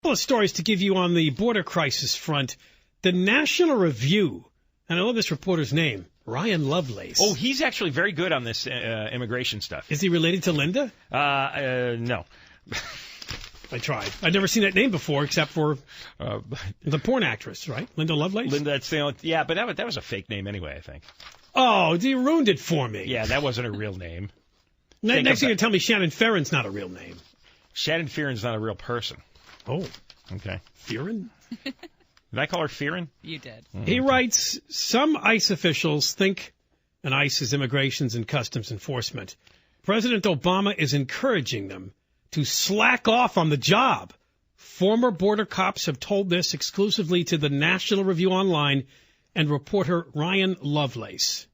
Couple of stories to give you on the border crisis front. The National Review, and I love this reporter's name, Ryan Lovelace. Oh, he's actually very good on this immigration stuff. Is he related to Linda? No. I tried. I'd never seen that name before, except for the porn actress, right? Linda Lovelace? Linda, that's the only, yeah, but that was a fake name anyway, I think. Oh, you ruined it for me. Yeah, that wasn't a real name. Next thing you tell me Shannon Farron's not a real name. Shannon Farron's not a real person. Oh. Okay. Farron? Did I call her Farron? You did. He writes, some ICE officials think, and ICE is Immigrations and Customs Enforcement, President Obama is encouraging them to slack off on the job. Former border cops have told this exclusively to the National Review Online and reporter Ryan Lovelace.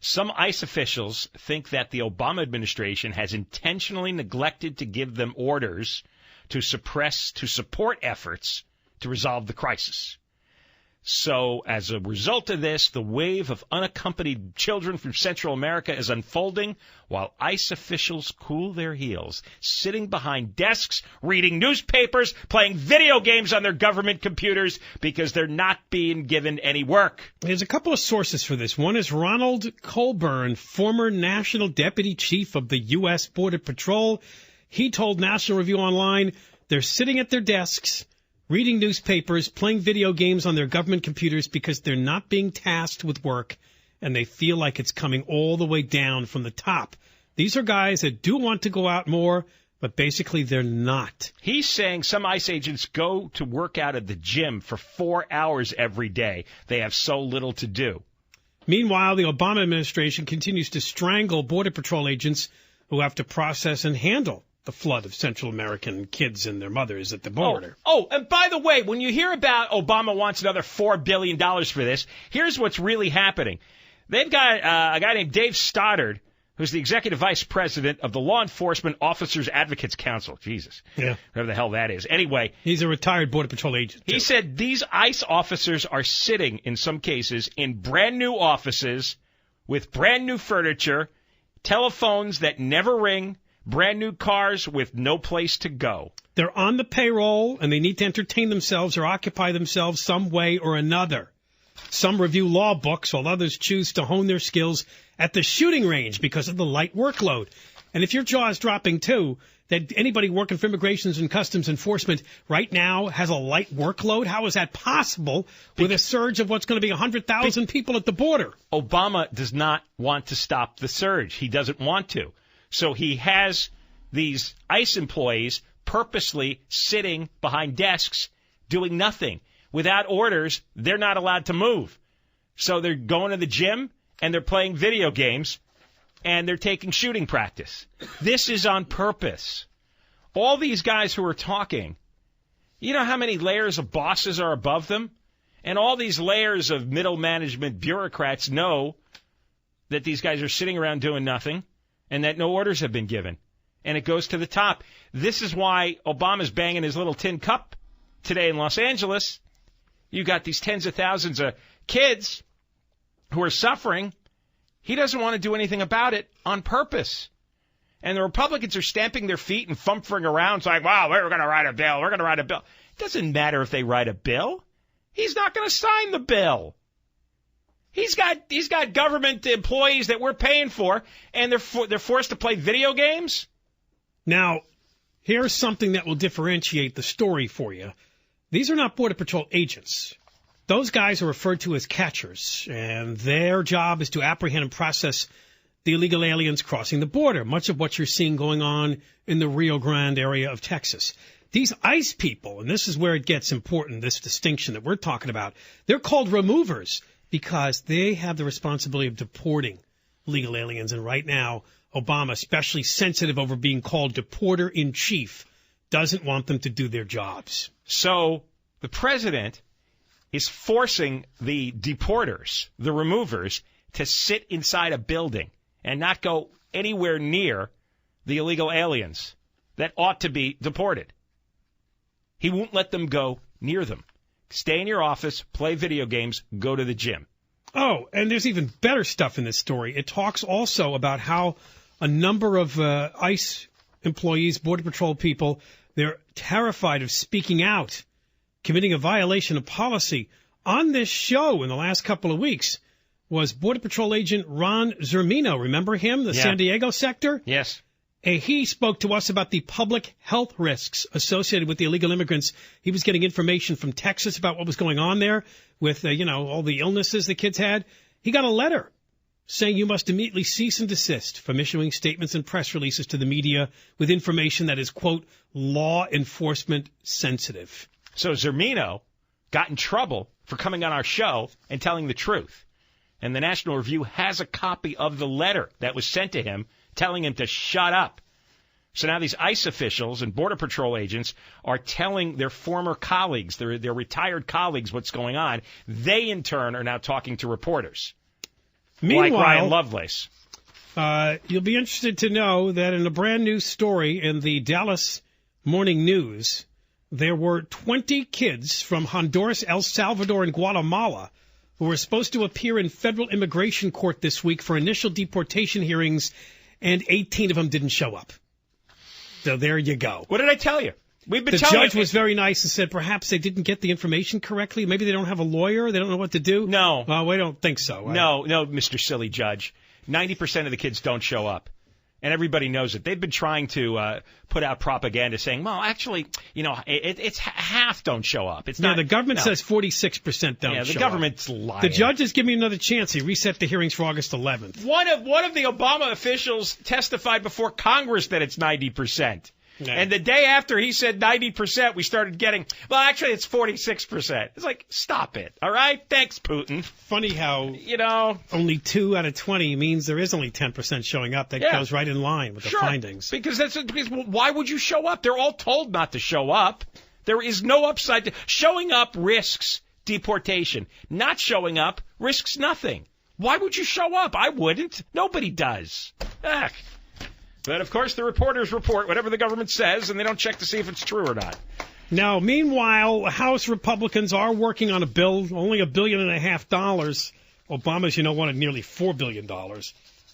Some ICE officials think that the Obama administration has intentionally neglected to give them orders to support efforts to resolve the crisis. So, as a result of this, the wave of unaccompanied children from Central America is unfolding while ICE officials cool their heels, sitting behind desks, reading newspapers, playing video games on their government computers because they're not being given any work. There's a couple of sources for this. One is Ronald Colburn, former National Deputy Chief of the U.S. Border Patrol. He told National Review Online they're sitting at their desks, reading newspapers, playing video games on their government computers because they're not being tasked with work, and they feel like it's coming all the way down from the top. These are guys that do want to go out more, but basically they're not. He's saying some ICE agents go to work out at the gym for 4 hours every day. They have so little to do. Meanwhile, the Obama administration continues to strangle Border Patrol agents who have to process and handle the flood of Central American kids and their mothers at the border. Oh, and by the way, when you hear about Obama wants another $4 billion for this, here's what's really happening. They've got a guy named Dave Stoddard, who's the executive vice president of the Law Enforcement Officers Advocates Council. Jesus. Yeah. Whatever the hell that is. Anyway. He's a retired Border Patrol agent, too. He said these ICE officers are sitting, in some cases, in brand new offices with brand new furniture, telephones that never ring, brand new cars with no place to go. They're on the payroll, and they need to entertain themselves or occupy themselves some way or another. Some review law books, while others choose to hone their skills at the shooting range because of the light workload. And if your jaw is dropping, too, that anybody working for Immigrations and Customs Enforcement right now has a light workload, how is that possible with a surge of what's going to be 100,000 people at the border? Obama does not want to stop the surge. He doesn't want to. So he has these ICE employees purposely sitting behind desks doing nothing. Without orders, they're not allowed to move. So they're going to the gym and they're playing video games and they're taking shooting practice. This is on purpose. All these guys who are talking, you know how many layers of bosses are above them? And all these layers of middle management bureaucrats know that these guys are sitting around doing nothing, and that no orders have been given. And it goes to the top. This is why Obama's banging his little tin cup today in Los Angeles. You got these tens of thousands of kids who are suffering. He doesn't want to do anything about it on purpose. And the Republicans are stamping their feet and fumphering around saying, wow, we're going to write a bill. We're going to write a bill. It doesn't matter if they write a bill. He's not going to sign the bill. He's got government employees that we're paying for, and they're forced to play video games? Now, here's something that will differentiate the story for you. These are not Border Patrol agents. Those guys are referred to as catchers, and their job is to apprehend and process the illegal aliens crossing the border, much of what you're seeing going on in the Rio Grande area of Texas. These ICE people, and this is where it gets important, this distinction that we're talking about, they're called removers, because they have the responsibility of deporting illegal aliens. And right now, Obama, especially sensitive over being called deporter-in-chief, doesn't want them to do their jobs. So the president is forcing the deporters, the removers, to sit inside a building and not go anywhere near the illegal aliens that ought to be deported. He won't let them go near them. Stay in your office, play video games, go to the gym. Oh, and there's even better stuff in this story. It talks also about how a number of ICE employees, Border Patrol people, They're terrified of speaking out, committing a violation of policy. On this show in the last couple of weeks was Border Patrol agent Ron Zermino. Remember him, the San Diego sector? Yes. He spoke to us about the public health risks associated with the illegal immigrants. He was getting information from Texas about what was going on there with, all the illnesses the kids had. He got a letter saying you must immediately cease and desist from issuing statements and press releases to the media with information that is, quote, law enforcement sensitive. So Zermino got in trouble for coming on our show and telling the truth. And the National Review has a copy of the letter that was sent to him telling him to shut up. So now these ICE officials and Border Patrol agents are telling their former colleagues, their retired colleagues, what's going on. They, in turn, are now talking to reporters. Meanwhile, like Ryan Lovelace. You'll be interested to know that in a brand new story in the Dallas Morning News, there were 20 kids from Honduras, El Salvador, and Guatemala who were supposed to appear in federal immigration court this week for initial deportation hearings, and 18 of them didn't show up. So there you go. What did I tell you? We've been the telling judge was very nice and said perhaps they didn't get the information correctly. Maybe they don't have a lawyer. They don't know what to do. No. We don't think so. No, Mr. Silly Judge. 90% of the kids don't show up. And everybody knows it. They've been trying to put out propaganda saying, well, actually, it's half don't show up. It's not. The government says 46% don't show up. The government's lying. The judge is giving me another chance. He reset the hearings for August 11th. One of the Obama officials testified before Congress that it's 90%. Yeah. And the day after he said 90%, we started getting, well, actually, it's 46%. It's like, stop it. All right? Thanks, Putin. Funny how, only 2 out of 20 means there is only 10% showing up. That goes right in line with the findings. Because why would you show up? They're all told not to show up. There is no upside to showing up risks deportation. Not showing up risks nothing. Why would you show up? I wouldn't. Nobody does. Ugh. But, of course, the reporters report whatever the government says, and they don't check to see if it's true or not. Now, meanwhile, House Republicans are working on a bill, only $1.5 billion. Obama's, wanted nearly $4 billion.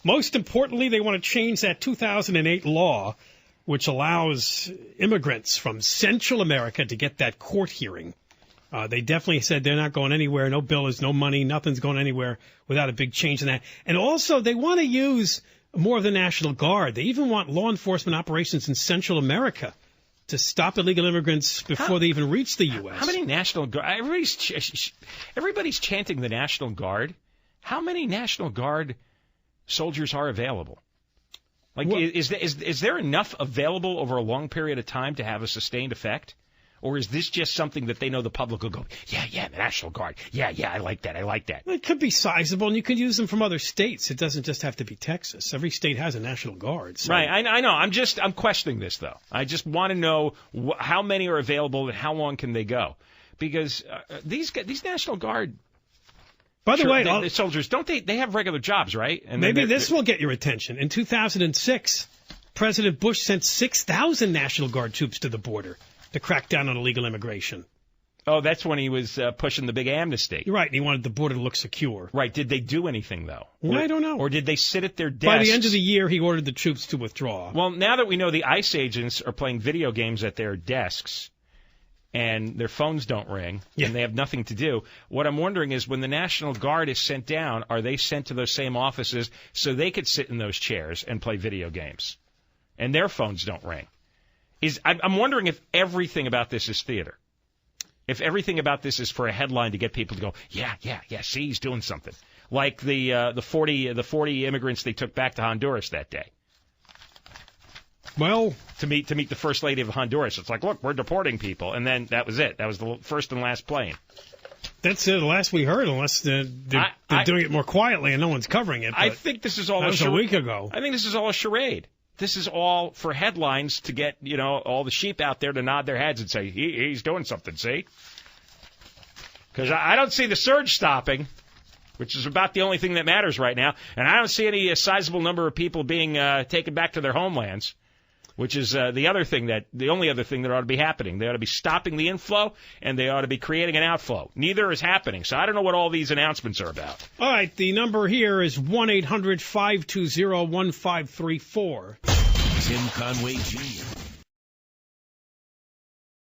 Most importantly, they want to change that 2008 law, which allows immigrants from Central America to get that court hearing. They definitely said they're not going anywhere. No bills, no money, nothing's going anywhere without a big change in that. And also, they want to use more of the National Guard. They even want law enforcement operations in Central America to stop illegal immigrants before they even reach the U.S. How many National Guard? Everybody's chanting the National Guard. How many National Guard soldiers are available? Is there enough available over a long period of time to have a sustained effect? Or is this just something that they know the public will go, the National Guard. Yeah, I like that. It could be sizable, and you could use them from other states. It doesn't just have to be Texas. Every state has a National Guard. So. Right, I know. I'm questioning this, though. I just want to know how many are available and how long can they go. Because these National Guard... By the way, the soldiers, don't they have regular jobs, right? And maybe this will get your attention. In 2006, President Bush sent 6,000 National Guard troops to the border to crack down on illegal immigration. Oh, that's when he was pushing the big amnesty. You're right, and he wanted the border to look secure. Right. Did they do anything, though? I don't know. Or did they sit at their desks? By the end of the year, he ordered the troops to withdraw. Well, now that we know the ICE agents are playing video games at their desks and their phones don't ring and they have nothing to do, what I'm wondering is when the National Guard is sent down, are they sent to those same offices so they could sit in those chairs and play video games and their phones don't ring? I'm wondering if everything about this is theater. If everything about this is for a headline to get people to go, yeah, see, he's doing something. Like the 40 immigrants they took back to Honduras that day. Well, to meet the first lady of Honduras, it's like, look, we're deporting people, and then that was it. That was the first and last plane. That's the last we heard, unless they're doing it more quietly and no one's covering it. I think this is all a week ago. I think this is all a charade. This is all for headlines to get, all the sheep out there to nod their heads and say, he's doing something, see? Because I don't see the surge stopping, which is about the only thing that matters right now. And I don't see any sizable number of people being taken back to their homelands, which is the only other thing that ought to be happening. They ought to be stopping the inflow, and they ought to be creating an outflow. Neither is happening. So I don't know what all these announcements are about. All right, the number here is 1-800-520-1534. Tim Conway Jr.